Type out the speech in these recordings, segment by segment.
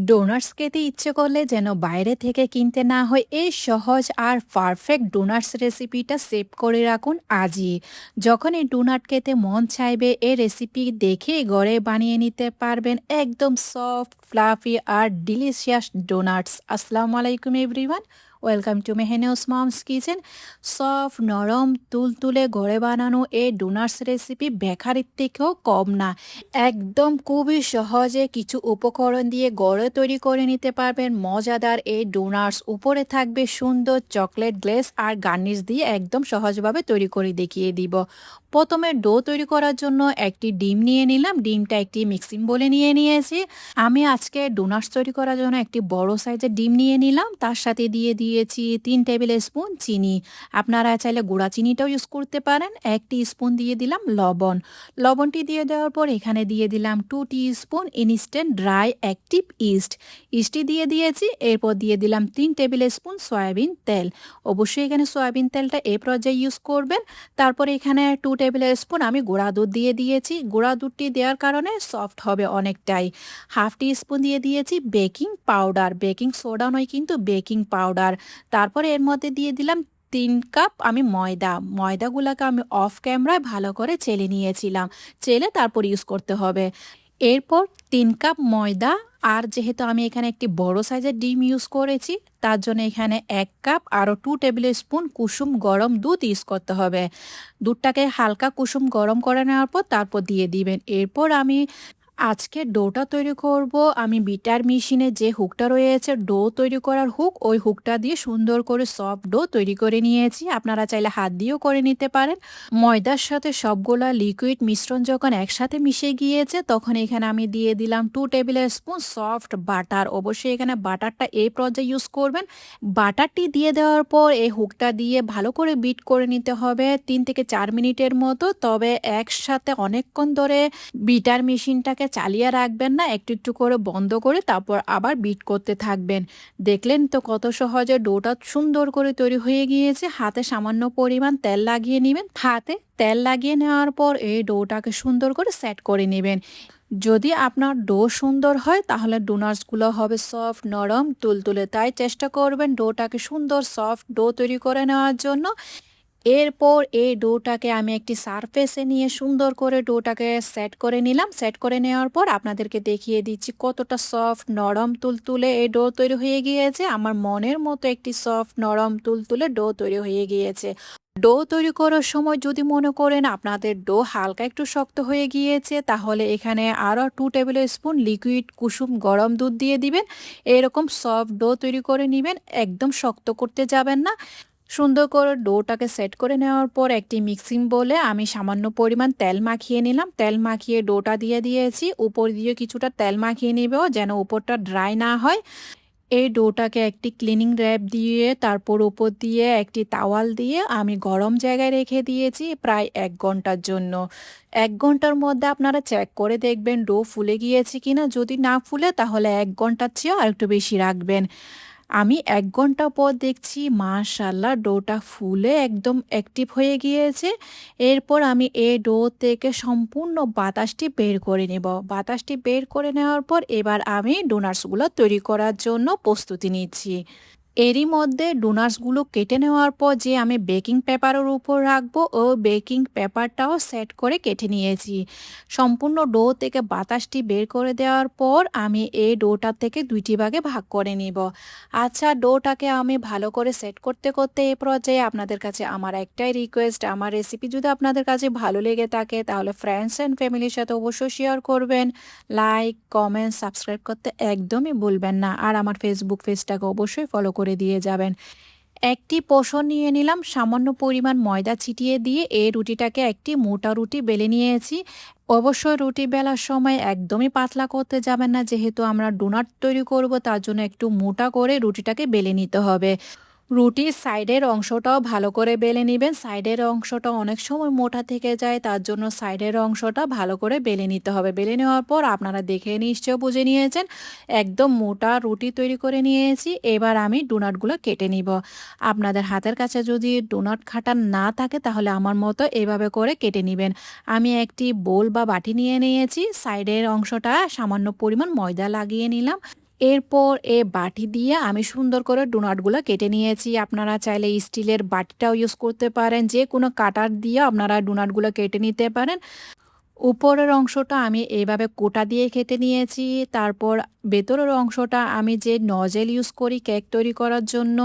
Doughnuts খেতে ইচ্ছে করলে যেন বাইরে থেকে কিনতে না হয়, এই সহজ আর পারফেক্ট ডোনাটস রেসিপিটা সেভ করে রাখুন আজই। যখন এই ডোনাট খেতে মন চাইবে, এই রেসিপি দেখে ঘরে বানিয়ে নিতে পারবেন একদম সফট, ফ্লাফি আর ডিলিশিয়াস ডোনাটস। আসসালামু আলাইকুম এভরিওয়ান, ওয়েলকাম টু মেহেনেউস মমস কিচেন। সফট, নরম, তুলতুলে ঘরে বানানো এই ডোনাটস রেসিপি বেকারির থেকেও কম না। একদম খুবই সহজে কিছু উপকরণ দিয়ে ঘরে তৈরি করে নিতে পারবেন মজাদার এই ডোনাটস। উপরে থাকবে সুন্দর চকলেট গ্লেজ আর গার্নিশ দিয়ে একদম সহজভাবে তৈরি করে দেখিয়ে দিব। প্রথমে ডো তৈরি করার জন্য একটি ডিম নিয়ে নিলাম। ডিমটা একটি মিক্সিং বলে নিয়ে নিয়েছি। আমি আজকে ডোনাটস তৈরি করার জন্য একটি বড় সাইজের ডিম নিয়ে নিলাম। তার সাথে দিয়ে দিয়েছি 3 টেবিল স্পুন চিনি। আপনারা চাইলে গুঁড়া চিনিটাও ইউজ করতে পারেন। 1 টি স্পুন দিয়ে দিলাম লবণ। লবণটি দিয়ে দেওয়ার পর এখানে দিয়ে দিলাম 2 টি spoon instant dry active yeast. ইস্টটি দিয়ে দিয়েছি। এরপর দিয়ে দিলাম 3 টেবিল স্পুন সয়াবিন তেল। অবশ্যই এখানে সয়াবিন তেলটা এই পর্যায়ে ইউজ করবেন। তারপরে এখানে 2 টেবিল স্পুন আমি গুঁড়া দুধ দিয়ে দিয়েছি। গুঁড়া দুধটি দেওয়ার কারণে সফট হবে অনেকটাই। 1/2 টি স্পুন দিয়ে দিয়েছি বেকিং পাউডার, বেকিং সোডা নয় কিন্তু বেকিং পাউডার। তারপরে এর মধ্যে দিয়ে দিলাম 3 কাপ আমি ময়দাগুলোকে আমি অফ ক্যামেরায় ভালো করে চেলে নিয়েছিলাম। চেলে তারপর ইউজ করতে হবে। এরপর 3 কাপ ময়দা, আর যেহেতু আমি এখানে একটি বড় সাইজের ডিম ইউজ করেছি, তার জন্য এখানে 1 কাপ আরও 2 টেবিল স্পুন কুসুম গরম দুধ ইউজ করতে হবে। দুধটাকে হালকা কুসুম গরম করে নেওয়ার পর তারপর দিয়ে দিবেন। এরপর আমি আজকে ডোটা তৈরি করব। আমি বিটার মেশিনে যে হুকটা রয়েছে ডো তৈরি করার হুক, ওই হুকটা দিয়ে সুন্দর করে সফট ডো তৈরি করে নিয়েছি। আপনারা চাইলে হাত দিয়েও করে নিতে পারেন। ময়দার সাথে সবগুলা লিকুইড মিশ্রণ যখন একসাথে মিশে গিয়েছে, তখন এখানে আমি দিয়ে দিলাম 2 টেবিল স্পুন সফট বাটার। অবশ্যই এখানে বাটারটা এই পর্যায়ে ইউজ করবেন। বাটারটি দিয়ে দেওয়ার পর এই হুকটা দিয়ে ভালো করে বিট করে নিতে হবে 3 থেকে 4 মিনিটের মতো। তবে একসাথে অনেকক্ষণ ধরে বিটার মেশিনটাকে চালিয়ে রাখবেন না, একটু একটু করে বন্ধ করে তারপর আবার বিট করতে থাকবেন। দেখলেন তো কত সহজে ডোটা সুন্দর করে তৈরি হয়ে গিয়েছে। হাতে সামান্য পরিমাণ তেল লাগিয়ে নেবেন। হাতে তেল লাগিয়ে নেওয়ার পর এই ডোটাকে সুন্দর করে সেট করে নেবেন। যদি আপনার ডো সুন্দর হয় তাহলে ডোনাটসগুলো হবে সফট, নরম, তুলতুলে। তাই চেষ্টা করবেন ডোটাকে সুন্দর সফট ডো তৈরি করে নেওয়ার জন্য। এরপর এই ডোটাকে আমি একটি সারফেসে নিয়ে সুন্দর করে ডোটাকে সেট করে নিলাম। সেট করে নেওয়ার পর আপনাদেরকে দেখিয়ে দিচ্ছি কতটা সফট, নরম, তুলতুলে এই ডো তৈরি হয়ে গিয়েছে। আমার মনের মতো একটি সফট, নরম, তুলতুলে ডো তৈরি হয়ে গিয়েছে। ডো তৈরি করার সময় যদি মনে করেন আপনাদের ডো হালকা একটু শক্ত হয়ে গিয়েছে, তাহলে এখানে আরও 2 টেবিল স্পুন লিকুইড কুসুম গরম দুধ দিয়ে দিবেন। এরকম সফট ডো তৈরি করে নেবেন, একদম শক্ত করতে যাবেন না। সুন্দর করে ডোটাকে সেট করে নেওয়ার পর একটি মিক্সিং বোলে আমি সামান্য পরিমাণ তেল মাখিয়ে নিলাম। তেল মাখিয়ে ডোটা দিয়ে দিয়েছি। উপর দিয়ে কিছুটা তেল মাখিয়ে নিবেও যেন উপরটা ড্রাই না হয়। এই ডোটাকে একটি ক্লিনিং র্যাপ দিয়ে তারপর উপর দিয়ে একটি তাওয়াল দিয়ে আমি গরম জায়গায় রেখে দিয়েছি প্রায় 1 ঘন্টার জন্য। 1 ঘন্টার মধ্যে আপনারা চেক করে দেখবেন ডো ফুলে গিয়েছে কিনা। যদি না ফুলে তাহলে 1 ঘন্টার চেয়েও আরেকটু বেশি রাখবেন। আমি 1 ঘন্টা পর দেখছি মাশাআল্লাহ ডোটা ফুলে একদম অ্যাক্টিভ হয়ে গিয়েছে। এরপর আমি এই ডো থেকে সম্পূর্ণ বাতাসটি বের করে নেব। বাতাসটি বের করে নেওয়ার পর এবার আমি ডোনাটসগুলো তৈরি করার জন্য প্রস্তুতি নিচ্ছি। এরই মধ্যে ডোনাটসগুলো কেটে নেওয়ার পর যে আমি বেকিং পেপারের উপর রাখবো, ও বেকিং পেপারটাও সেট করে কেটে নিয়েছি। সম্পূর্ণ ডো থেকে বাতাসটি বের করে দেওয়ার পর আমি এই ডোটা থেকে 2টি ভাগে ভাগ করে নিব। আচ্ছা, ডোটাকে আমি ভালো করে সেট করতে করতে এই পর্যায়ে আপনাদের কাছে আমার একটাই রিকোয়েস্ট, আমার রেসিপি যদি আপনাদের কাছে ভালো লেগে থাকে তাহলে ফ্রেন্ডস অ্যান্ড ফ্যামিলির সাথে অবশ্যই শেয়ার করবেন। লাইক, কমেন্ট, সাবস্ক্রাইব করতে একদমই ভুলবেন না। আর আমার ফেসবুক পেজটাকে অবশ্যই ফলো করে দিয়ে যাবেন। একটি পোষণ নিয়ে নিলাম, সামান্য পরিমাণ ময়দা ছিটিয়ে দিয়ে এই রুটিটাকে একটি মোটা রুটি বেলে নিয়েছি। অবশ্যই রুটি বেলার সময় একদমই পাতলা করতে যাবেন না, যেহেতু আমরা ডোনাট তৈরি করব তার জন্য একটু মোটা করে রুটিটাকে বেলে নিতে হবে। রুটির সাইডের অংশটাও ভালো করে বেলে নেবেন। সাইডের অংশটা অনেক সময় মোটা থেকে যায়, তার জন্য সাইডের অংশটা ভালো করে বেলে নিতে হবে। বেলে নেওয়ার পর আপনারা দেখে নিশ্চয় বুঝে নিয়েছেন একদম মোটা রুটি তৈরি করে নিয়েছি। এবার আমি ডোনাটগুলো কেটে নিব। আপনাদের হাতের কাছে যদি ডোনাট কাটা না থাকে তাহলে আমার মতো এভাবে করে কেটে নেবেন। আমি একটি বোল বা বাটি নিয়ে নিয়েছি। সাইডের অংশটা সামান্য পরিমাণ ময়দা লাগিয়ে নিলাম। এরপর বাটি দিয়ে আমি সুন্দর করে ডোনাটগুলো কেটে নিয়েছি। আপনারা চাইলে স্টিলের বাটিটাও ইউজ করতে পারেন, যে কোনো কাটার দিয়ে আপনারা ডোনাটগুলো কেটে নিতে পারেন। উপরের অংশটা আমি এইভাবে কোটা দিয়ে কেটে নিয়েছি। তারপর ভেতরের অংশটা আমি যে নজেল ইউজ করি কেক তৈরি করার জন্য,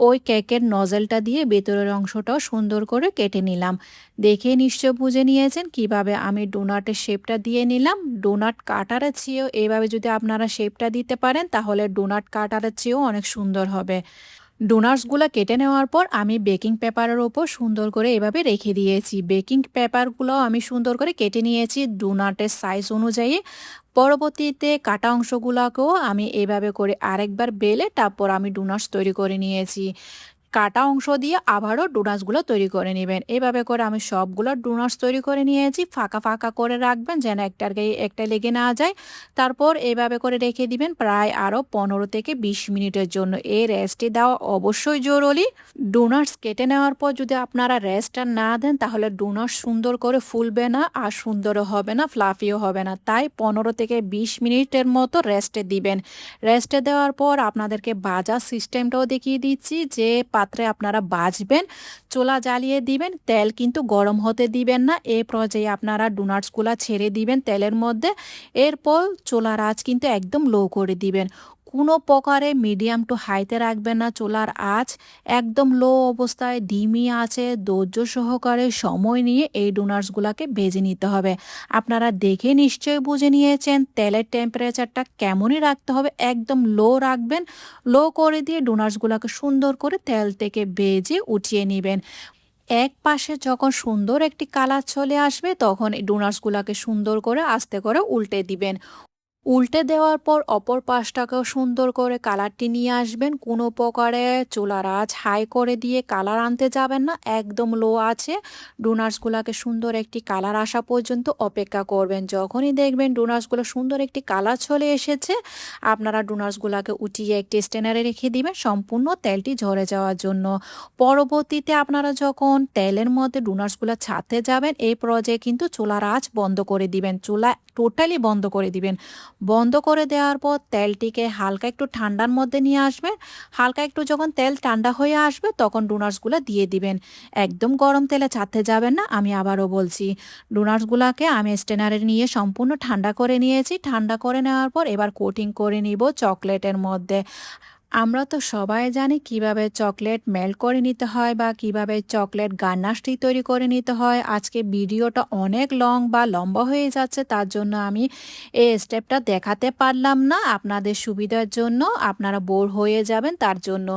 ওই কেকের নজেলটা দিয়ে ভেতরের অংশটাও সুন্দর করে কেটে নিলাম। দেখে নিশ্চয় বুঝে নিয়েছেন কিভাবে আমি ডোনাটের শেপটা দিয়ে নিলাম। ডোনাট কাটারের চেয়েও এইভাবে যদি আপনারা শেপটা দিতে পারেন তাহলে ডোনাট কাটারের চেয়েও অনেক সুন্দর হবে। ডোনাটসগুলো কেটে নেওয়ার পর আমি বেকিং পেপারের ওপর সুন্দর করে এভাবে রেখে দিয়েছি। বেকিং পেপারগুলো আমি সুন্দর করে কেটে নিয়েছি ডোনাটের সাইজ অনুযায়ী। পরবর্তীতে কাটা অংশগুলোকেও আমি এভাবে করে আরেকবার বেলে তারপর আমি ডোনাটস তৈরি করে নিয়েছি। কাটা অংশ দিয়ে আবারও ডোনাটসগুলো তৈরি করে নেবেন। এভাবে করে আমি সবগুলো ডোনাটস তৈরি করে নিয়েছি। ফাঁকা ফাঁকা করে রাখবেন যেন একটার গায়ে একটা লেগে না যায়। তারপর এভাবে করে রেখে দিবেন প্রায় আরও 15 থেকে 20 মিনিটের জন্য। এই রেস্টে দেওয়া অবশ্যই জরুরি। ডোনাটস কেটে নেওয়ার পর যদি আপনারা রেস্টটা না দেন তাহলে ডোনাটস সুন্দর করে ফুলবে না, আর সুন্দরও হবে না, ফ্লাফিও হবে না। তাই 15 থেকে 20 মিনিটের মতো রেস্টে দিবেন। রেস্টে দেওয়ার পর আপনাদেরকে ভাজার সিস্টেমটাও দেখিয়ে দিচ্ছি। যে পাত্রে আপনারা ভাজবেন, চুলা জ্বালিয়ে দিবেন, তেল কিন্তু গরম হতে দিবেন না। এই পর্যায়ে আপনারা ডোনাটসগুলো ছেড়ে দিবেন তেলের মধ্যে। এরপর চুলার আঁচ কিন্তু একদম লো করে দিবেন। কোনো প্রকারে মিডিয়াম টু হাইতে রাখবেন না চুলার আঁচ। একদম লো অবস্থায় ধিমি আছে ধৈর্য সহকারে সময় নিয়ে এই ডোনাটসগুলোকে ভেজে নিতে হবে। আপনারা দেখে নিশ্চয়ই বুঝে নিয়েছেন তেলের টেম্পারেচারটা কেমনই রাখতে হবে। একদম লো রাখবেন। লো করে দিয়ে ডোনাটসগুলোকে সুন্দর করে তেল থেকে ভেজে উঠিয়ে নেবেন। এক পাশে যখন সুন্দর একটি কালার চলে আসবে তখন এই ডোনাটসগুলোকে সুন্দর করে আস্তে করে উল্টে দিবেন। উল্টে দেওয়ার পর অপর পাশটাকেও সুন্দর করে কালারটি নিয়ে আসবেন। কোনো প্রকারে চুলার আঁচ হাই করে দিয়ে কালার আনতে যাবেন না, একদম লো আছে ডোনাটসগুলোকে সুন্দর একটি কালার আসা পর্যন্ত অপেক্ষা করবেন। যখনই দেখবেন ডোনাটসগুলো সুন্দর একটি কালার চলে এসেছে আপনারা ডোনাটসগুলোকে উঠিয়ে একটি স্ট্যান্ডারে রেখে দিবেন সম্পূর্ণ তেলটি ঝরে যাওয়ার জন্য। পরবর্তীতে আপনারা যখন তেলের মধ্যে ডোনাটসগুলো ছাড়তে যাবেন এই পর্যায়ে কিন্তু চুলার আঁচ বন্ধ করে দিবেন, চুলা টোটালি বন্ধ করে দিবেন। বন্ধ করে দেওয়ার পর তেলটিকে হালকা একটু ঠান্ডার মধ্যে নিয়ে আসবেন। হালকা একটু যখন তেল ঠান্ডা হয়ে আসবে তখন ডোনাটসগুলো দিয়ে দিবেন। একদম গরম তেলে ছাড়তে যাবেন না, আমি আবারও বলছি। ডোনাটসগুলোকে আমি স্ট্যানারে নিয়ে সম্পূর্ণ ঠান্ডা করে নিয়েছি। ঠান্ডা করে নেওয়ার পর এবার কোটিং করে নিব চকলেটের মধ্যে। আমরা তো সবাই জানি কিভাবে চকলেট মেল্ট করে নিতে হয় বা কিভাবে চকলেট গানাশটি তৈরি করে নিতে হয়। আজকে ভিডিওটা অনেক লম্বা হয়ে যাচ্ছে, তার জন্য আমি এই স্টেপটা দেখাতে পারলাম না। আপনাদের সুবিধার জন্য আপনারা বোর হয়ে যাবেন তার জন্য।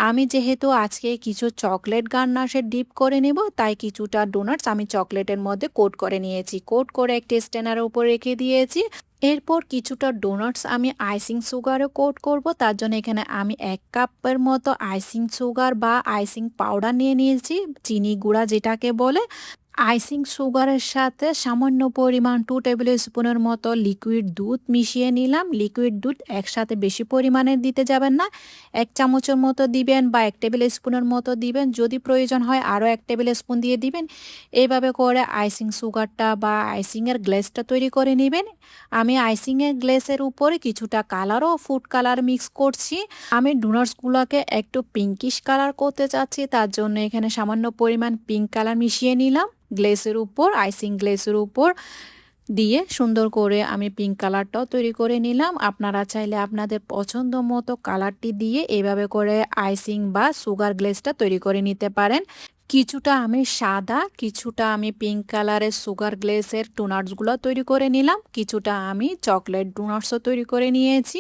আমি যেহেতু আজকে কিছু চকলেট গানাশের ডিপ করে নেব তাই কিছুটা ডোনাটস আমি চকলেটের মধ্যে কোট করে নিয়েছি। কোট করে একটি স্ট্যান্ডারের উপর রেখে দিয়েছি। এরপর কিছুটা ডোনাটস আমি আইসিং সুগারে কোট করব। তার জন্য এখানে আমি 1 কাপের মতো আইসিং সুগার বা আইসিং পাউডার নিয়ে নিয়েছি, চিনি গুঁড়া যেটাকে বলে। আইসিং সুগারের সাথে সামান্য পরিমাণ 2 টেবিল স্পুনের মতো লিকুইড দুধ মিশিয়ে নিলাম। লিকুইড দুধ একসাথে বেশি পরিমাণে দিতে যাবেন না, 1 চামচের মতো দিবেন বা 1 টেবিল স্পুনের মতো দিবেন। যদি প্রয়োজন হয় আরও 1 টেবিল স্পুন দিয়ে দিবেন। এইভাবে করে আইসিং সুগারটা বা আইসিংয়ের গ্লেসটা তৈরি করে নেবেন। আমি আইসিংয়ের গ্লেসের উপরে কিছুটা কালার ও ফুড কালার মিক্স করছি। আমি ডোনাটসগুলোকে একটু পিঙ্কিশ কালার করতে চাচ্ছি, তার জন্য এখানে সামান্য পরিমাণ পিঙ্ক কালার মিশিয়ে নিলাম গ্লেসের উপর। আইসিং গ্লেসের উপর দিয়ে সুন্দর করে আমি পিঙ্ক কালারটাও তৈরি করে নিলাম। আপনারা চাইলে আপনাদের পছন্দ মতো কালারটি দিয়ে এভাবে করে আইসিং বা সুগার গ্লেসটা তৈরি করে নিতে পারেন। কিছুটা আমি সাদা, কিছুটা আমি পিঙ্ক কালারের সুগার গ্লেসের ডোনাটসগুলো তৈরি করে নিলাম। কিছুটা আমি চকলেট ডোনাটসও তৈরি করে নিয়েছি।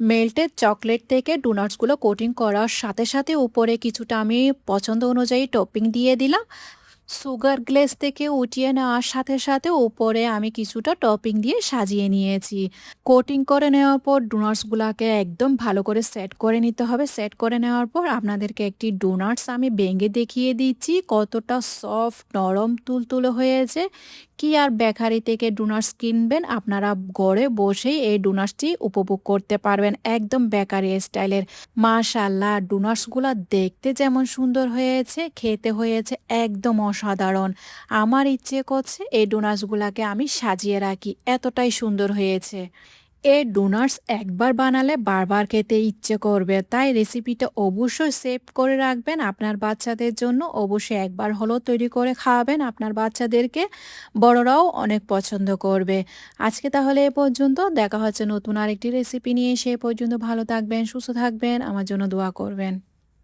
মেল্টেড চকলেট থেকে ডোনাটসগুলো কোটিং করার সাথে সাথে উপরে কিছুটা আমি পছন্দ অনুযায়ী টপিং দিয়ে দিলাম। সুগার গ্লেস থেকে উঠিয়ে নেওয়ার সাথে সাথে উপরে আমি কিছুটা টপিং দিয়ে সাজিয়ে নিয়েছি। কোটিং করে নেওয়ার পর ডোনাটসগুলোকে একদম ভালো করে সেট করে নিতে হবে। সেট করে নেওয়ার পর আপনাদেরকে একটি ডোনাটস আমি ভেঙে দেখিয়ে দিচ্ছি কতটা সফট নরম তুলতুলে হয়েছে। কি আর বেকারি থেকে ডোনাটস কিনবেন, আপনারা ঘরে বসেই এই ডোনাটসটি উপভোগ করতে পারবেন একদম বেকারি স্টাইলের। মাশাআল্লাহ, ডোনাটসগুলো দেখতে যেমন সুন্দর হয়েছে খেতে হয়েছে একদম অসাধারণ। আমার ইচ্ছে করছে এই ডোনাটসগুলোকে আমি সাজিয়ে রাখি, এতটাই সুন্দর হয়েছে। এই ডোনাটস একবার বানালে বারবার খেতে ইচ্ছে করবে, তাই রেসিপিটা অবশ্যই সেভ করে রাখবেন আপনার বাচ্চাদের জন্য। অবশ্যই একবার হলেও তৈরি করে খাওয়াবেন আপনার বাচ্চাদেরকে, বড়রাও অনেক পছন্দ করবে। আজকে তাহলে এ পর্যন্ত, দেখা হচ্ছে নতুন আরেকটি রেসিপি নিয়ে। সে পর্যন্ত ভালো থাকবেন, সুস্থ থাকবেন, আমার জন্য দোয়া করবেন।